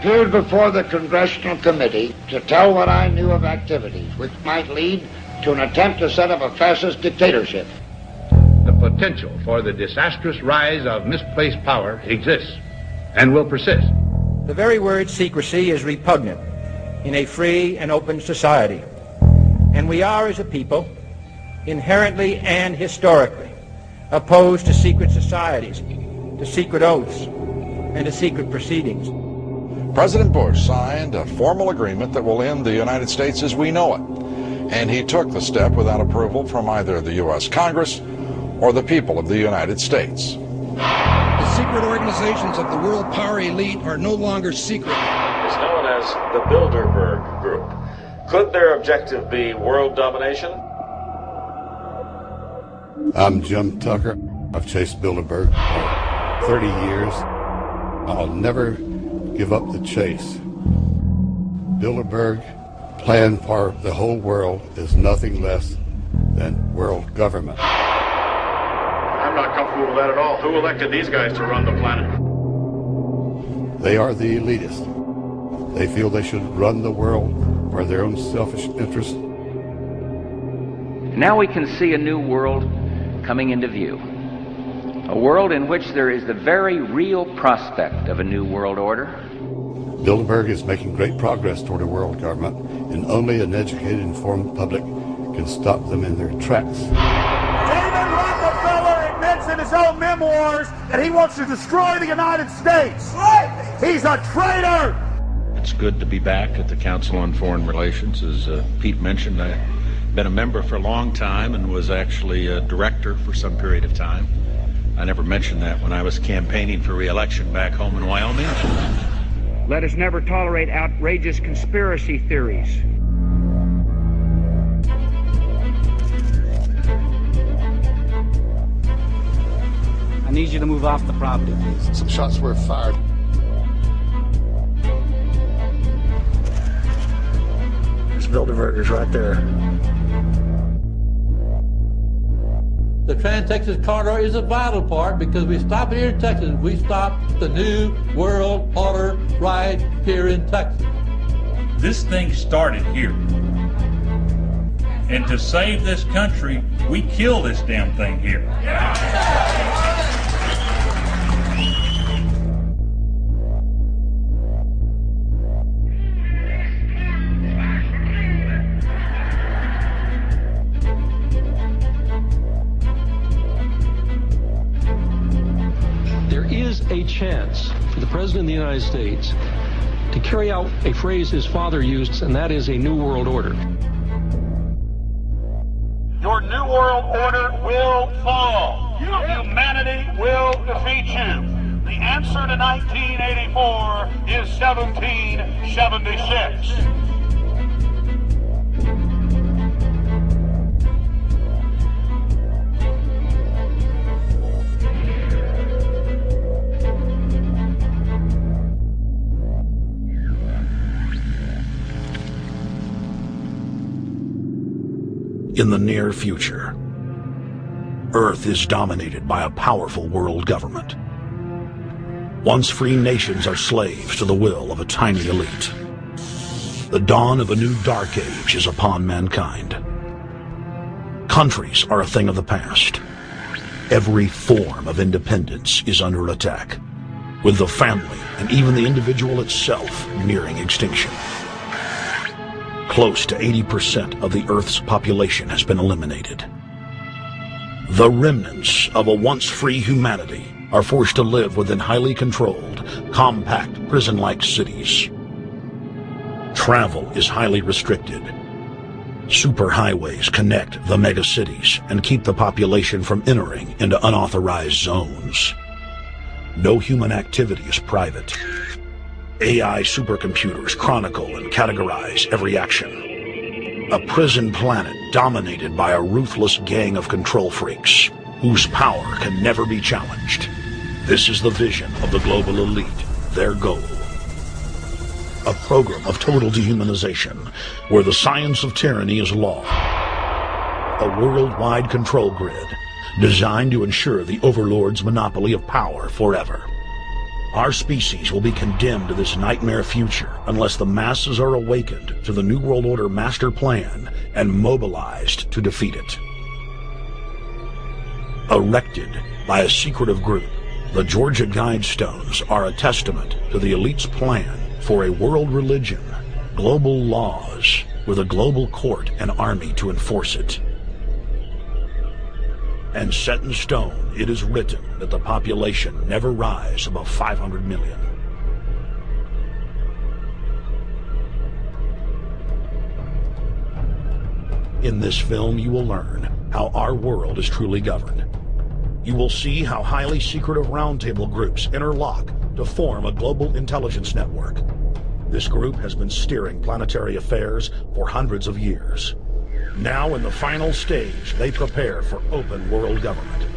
appeared before the Congressional Committee to tell what I knew of activities which might lead to an attempt to set up a fascist dictatorship. The potential for the disastrous rise of misplaced power exists and will persist. The very word secrecy is repugnant in a free and open society, and we are, as a people, inherently and historically opposed to secret societies, to secret oaths, and to secret proceedings. President Bush signed a formal agreement that will end the United States as we know it, and he took the step without approval from either the U.S. Congress or the people of the United States. The secret organizations of the world power elite are no longer secret. It's known as the Bilderberg Group. Could their objective be world domination? I'm Jim Tucker. I've chased Bilderberg for 30 years. I'll never give up the chase. Bilderberg plan for the whole world is nothing less than world government. I'm not comfortable with that at all. Who elected these guys to run the planet? They are the elitists. They feel they should run the world for their own selfish interests. Now we can see a new world coming into view. A world in which there is the very real prospect of a new world order. Bilderberg is making great progress toward a world government, and only an educated, informed public can stop them in their tracks. David Rockefeller admits in his own memoirs that he wants to destroy the United States. Right. He's a traitor. It's good to be back at the Council on Foreign Relations. As Pete mentioned, I've been a member for a long time and was actually a director for some period of time. I never mentioned that when I was campaigning for re-election back home in Wyoming. Let us never tolerate outrageous conspiracy theories. I need you to move off the property, please. Some shots were fired. There's Bilderbergers right there. The Trans-Texas Corridor is a vital part because we stop it here in Texas. We stop the new world order right here in Texas. This thing started here. And to save this country, we kill this damn thing here. A chance for the President of the United States to carry out a phrase his father used, and that is a new world order. Your new world order will fall. Humanity will defeat you. The answer to 1984 is 1776. In the near future, Earth is dominated by a powerful world government. Once free nations are slaves to the will of a tiny elite. The dawn of a new dark age is upon mankind. Countries are a thing of the past. Every form of independence is under attack, with the family and even the individual itself nearing extinction. Close to 80% of the Earth's population has been eliminated. The remnants of a once-free humanity are forced to live within highly controlled, compact, prison-like cities. Travel is highly restricted. Superhighways connect the megacities and keep the population from entering into unauthorized zones. No human activity is private. AI supercomputers chronicle and categorize every action. A prison planet dominated by a ruthless gang of control freaks, whose power can never be challenged. This is the vision of the global elite, their goal. A program of total dehumanization, where the science of tyranny is law. A worldwide control grid, designed to ensure the overlord's monopoly of power forever. Our species will be condemned to this nightmare future unless the masses are awakened to the New World Order master plan and mobilized to defeat it. Erected by a secretive group, the Georgia Guidestones are a testament to the elite's plan for a world religion, global laws, with a global court and army to enforce it. And set in stone, it is written that the population never rise above 500 million. In this film, you will learn how our world is truly governed. You will see how highly secretive roundtable groups interlock to form a global intelligence network. This group has been steering planetary affairs for hundreds of years. Now, in the final stage, they prepare for open world government.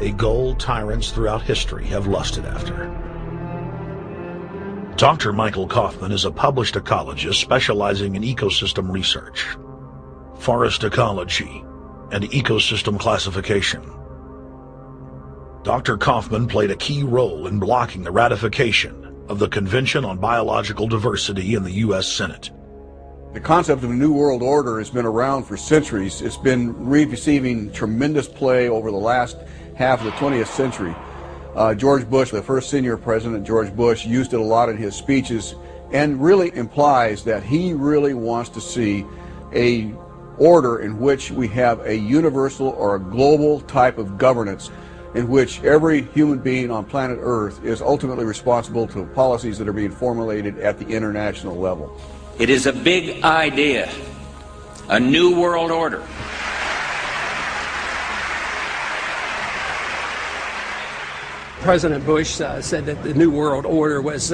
A goal tyrants throughout history have lusted after. Dr. Michael Kaufman is a published ecologist specializing in ecosystem research, forest ecology, and ecosystem classification. Dr. Kaufman played a key role in blocking the ratification of the Convention on Biological Diversity in the U.S. Senate. The concept of a new world order has been around for centuries. It's been receiving tremendous play over the last half of the 20th century. George Bush, the first senior president, George Bush, used it a lot in his speeches and really implies that he really wants to see a order in which we have a universal or a global type of governance in which every human being on planet Earth is ultimately responsible to policies that are being formulated at the international level. It is a big idea, a new world order. President Bush said that the New World Order was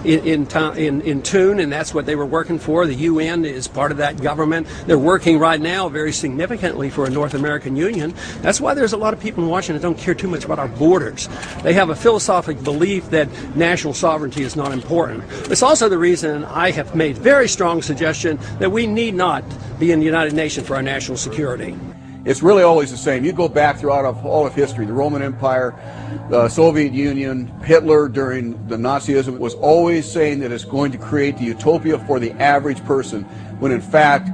in tune, and that's what they were working for. The UN is part of that government. They're working right now very significantly for a North American Union. That's why there's a lot of people in Washington that don't care too much about our borders. They have a philosophic belief that national sovereignty is not important. It's also the reason I have made very strong suggestion that we need not be in the United Nations for our national security. It's really always the same. You go back throughout all of history, the Roman Empire, the Soviet Union, Hitler during the Nazism was always saying that it's going to create the utopia for the average person, when in fact,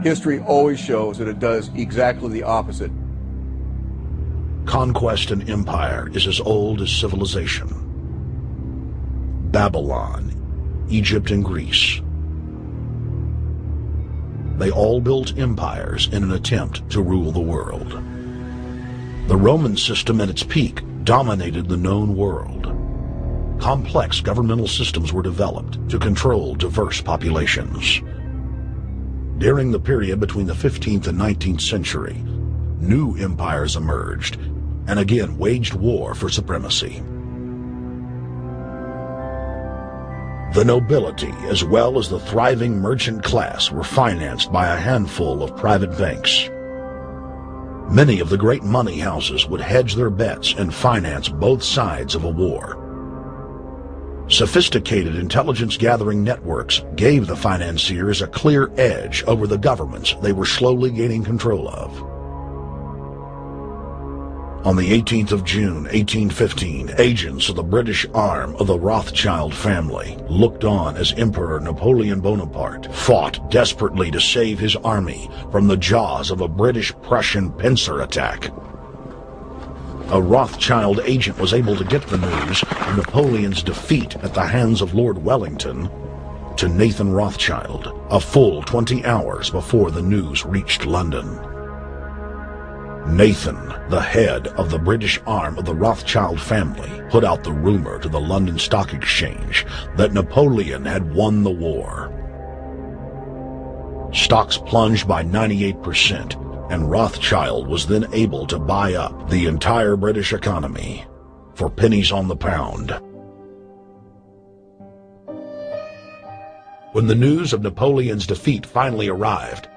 history always shows that it does exactly the opposite. Conquest and empire is as old as civilization. Babylon, Egypt, and Greece. They all built empires in an attempt to rule the world. The Roman system at its peak dominated the known world. Complex governmental systems were developed to control diverse populations. During the period between the 15th and 19th century, new empires emerged and again waged war for supremacy. The nobility, as well as the thriving merchant class, were financed by a handful of private banks. Many of the great money houses would hedge their bets and finance both sides of a war. Sophisticated intelligence-gathering networks gave the financiers a clear edge over the governments they were slowly gaining control of. On the 18th of June, 1815, agents of the British arm of the Rothschild family looked on as Emperor Napoleon Bonaparte fought desperately to save his army from the jaws of a British-Prussian pincer attack. A Rothschild agent was able to get the news of Napoleon's defeat at the hands of Lord Wellington to Nathan Rothschild, a full 20 hours before the news reached London. Nathan, the head of the British arm of the Rothschild family, put out the rumor to the London Stock Exchange that Napoleon had won the war. Stocks plunged by 98%, and Rothschild was then able to buy up the entire British economy for pennies on the pound. When the news of Napoleon's defeat finally arrived,